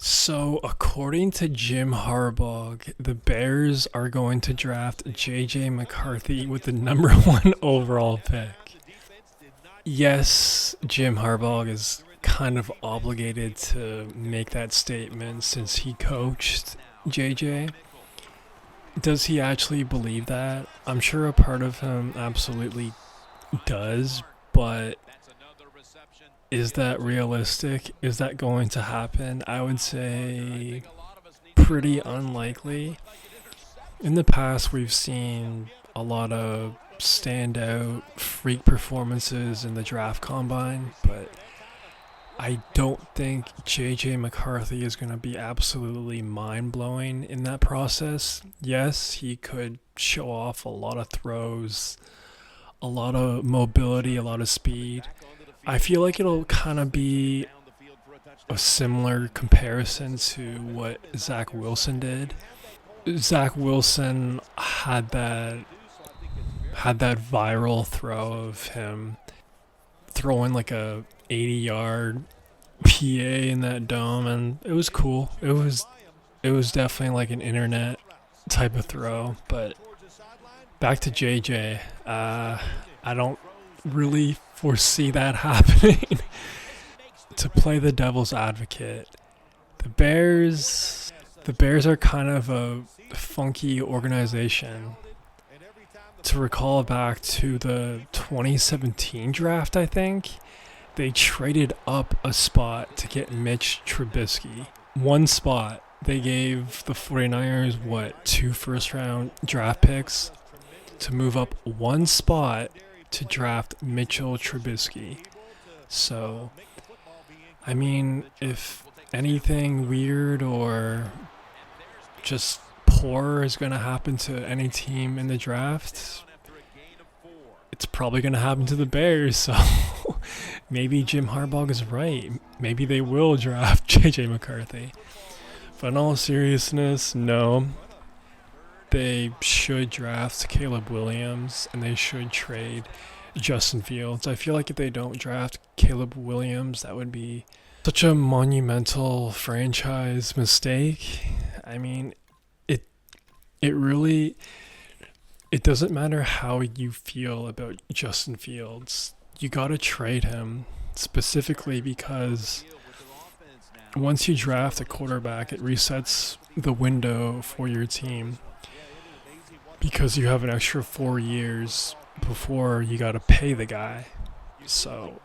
So, according to Jim Harbaugh, the Bears are going to draft J.J. McCarthy with the number one overall pick. Yes, Jim Harbaugh is kind of obligated to make that statement since he coached J.J. Does he actually believe that? I'm sure a part of him absolutely does, but is that realistic? Is that going to happen? I would say pretty unlikely. In the past, we've seen a lot of standout freak performances in the draft combine, but I don't think JJ McCarthy is going to be absolutely mind blowing in that process. Yes, he could show off a lot of throws, a lot of mobility, a lot of speed. I feel like it'll kind of be a similar comparison to what Zach Wilson did. Zach Wilson had that viral throw of him throwing like a 80-yard PA in that dome, and it was cool. It was definitely like an internet type of throw. But back to JJ, I don't really foresee that happening. To play the devil's advocate, the Bears are kind of a funky organization. To recall back to the 2017 draft, I think, they traded up a spot to get Mitch Trubisky. One spot. They gave the 49ers, two first round draft picks to move up one spot to draft Mitchell Trubisky. So, I mean, if anything weird or just poor is going to happen to any team in the draft, it's probably going to happen to the Bears. So maybe Jim Harbaugh is right. Maybe they will draft J.J. McCarthy. But in all seriousness, no. They should draft Caleb Williams and they should trade Justin Fields. I feel like if they don't draft Caleb Williams, that would be such a monumental franchise mistake. I mean, it really, it doesn't matter how you feel about Justin Fields. You gotta trade him, specifically because once you draft a quarterback, it resets the window for your team because you have an extra 4 years before you gotta pay the guy. So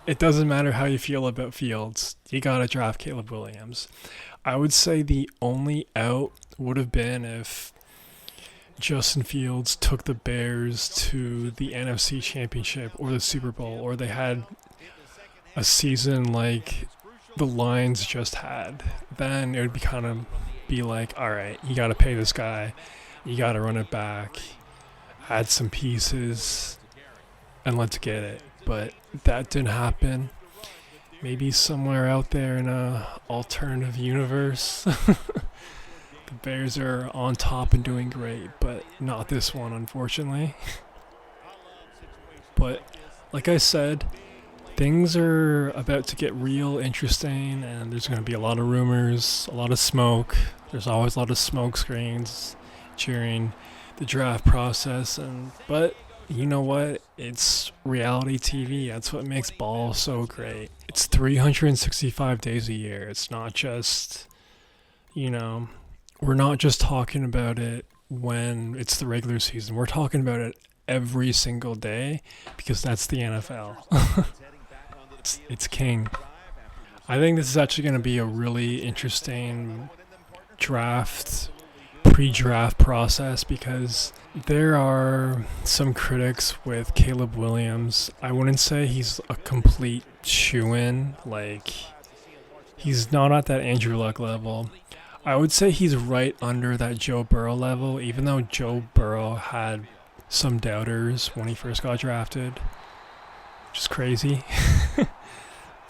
it doesn't matter how you feel about Fields. You gotta draft Caleb Williams. I would say the only out would have been if Justin Fields took the Bears to the NFC Championship or the Super Bowl, or they had a season like the Lions just had. Then it would be like, all right, you got to pay this guy, you got to run it back, add some pieces, and let's get it. But that didn't happen. Maybe somewhere out there in a alternative universe, the Bears are on top and doing great, but not this one, unfortunately. But like I said, things are about to get real interesting, and there's going to be a lot of rumors, a lot of smoke. There's always a lot of smoke screens during the draft process, but you know what? It's reality TV. That's what makes ball so great. It's 365 days a year. It's not just, we're not just talking about it when it's the regular season. We're talking about it every single day because that's the NFL. It's king. I think this is actually going to be a really interesting pre-draft process because there are some critics with Caleb Williams. I wouldn't say he's a complete shoo-in. Like, he's not at that Andrew Luck level. I would say he's right under that Joe Burrow level, even though Joe Burrow had some doubters when he first got drafted, which is crazy.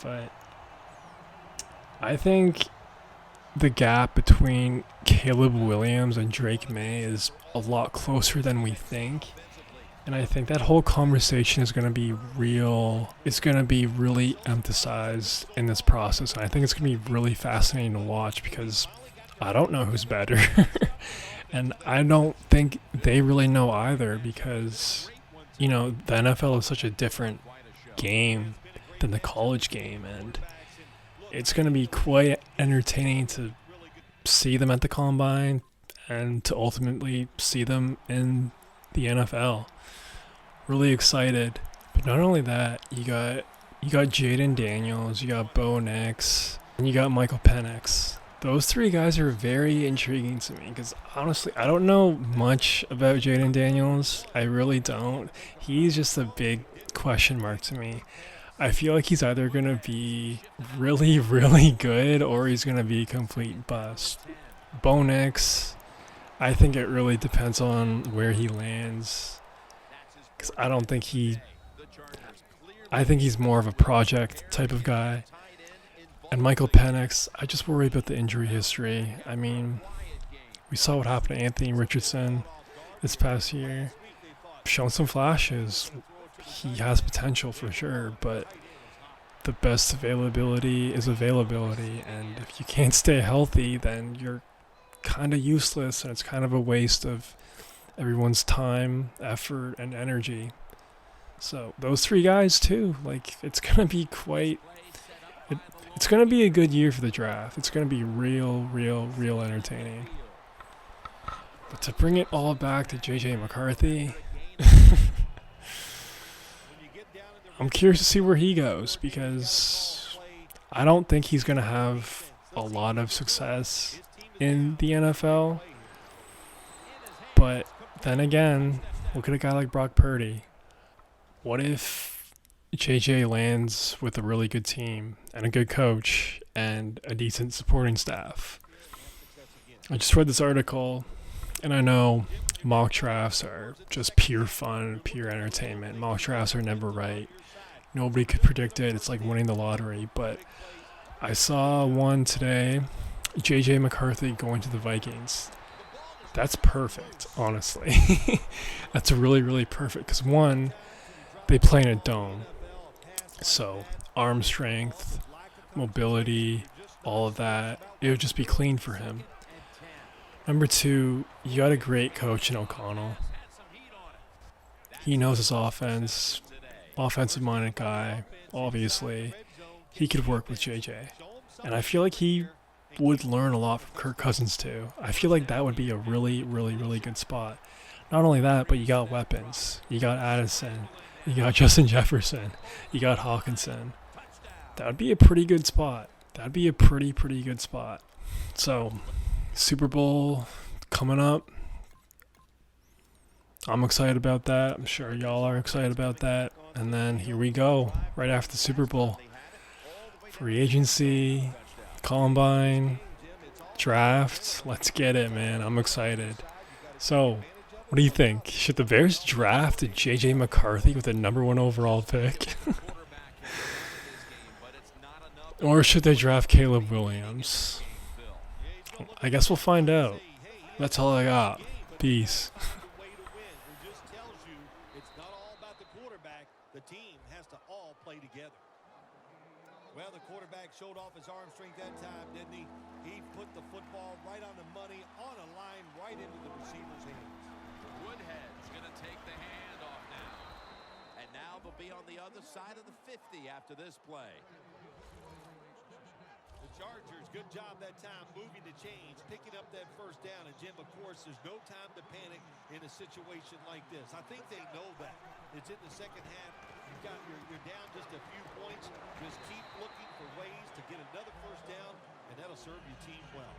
But I think the gap between Caleb Williams and Drake May is a lot closer than we think. And I think that whole conversation is going to be real. It's going to be really emphasized in this process. And I think it's going to be really fascinating to watch because I don't know who's better. And I don't think they really know either because, the NFL is such a different game than the college game. And it's going to be quite entertaining to see them at the combine and to ultimately see them in the NFL. Really excited. But not only that, you got Jaden Daniels, you got Bo Nix, and you got Michael Penix. Those three guys are very intriguing to me because honestly, I don't know much about Jaden Daniels. I really don't. He's just a big question mark to me. I feel like he's either going to be really, really good or he's going to be a complete bust. Bo Nix, I think it really depends on where he lands. Because I think he's more of a project type of guy. And Michael Penix, I just worry about the injury history. I mean, we saw what happened to Anthony Richardson this past year. Shown some flashes. He has potential for sure, but the best availability is availability. And if you can't stay healthy, then you're kind of useless, and it's kind of a waste of everyone's time, effort, and energy. So those three guys too, it's gonna be it's gonna be a good year for the draft. It's gonna be real entertaining. But to bring it all back to JJ McCarthy, I'm curious to see where he goes because I don't think he's gonna have a lot of success in the NFL. But then again, look at a guy like Brock Purdy. What if JJ lands with a really good team and a good coach and a decent supporting staff? I just read this article, and I know mock drafts are just pure fun, pure entertainment. Mock drafts are never right. Nobody could predict it. It's like winning the lottery. But I saw one today, JJ McCarthy going to the Vikings. That's perfect, honestly. That's really perfect because one, they play in a dome. So arm strength, mobility, all of that, it would just be clean for him. Number two, you got a great coach in O'Connell. He knows his offense, offensive-minded guy, obviously. He could work with JJ. And I feel like he would learn a lot from Kirk Cousins too. I feel like that would be a really good spot. Not only that, but you got weapons. You got Addison. You got Justin Jefferson. You got Hawkinson. That would be a pretty good spot. That would be a pretty good spot. So, Super Bowl coming up. I'm excited about that. I'm sure y'all are excited about that. And then here we go, right after the Super Bowl. Free agency, combine, draft. Let's get it, man. I'm excited. So, what do you think? Should the Bears draft JJ McCarthy with the number 1 overall pick? Or should they draft Caleb Williams? I guess we'll find out. That's all I got. Peace. Well, the quarterback showed off his arm strength that time, didn't he? He put the football right on the money, on a line, right into the receiver's hands. Woodhead's going to take the handoff now. And now they'll be on the other side of the 50 after this play. The Chargers, good job that time moving the chains, picking up that first down. And, Jim, of course, there's no time to panic in a situation like this. I think they know that. It's in the second half. You're down just a few points. Just keep looking for ways to get another first down, and that'll serve your team well.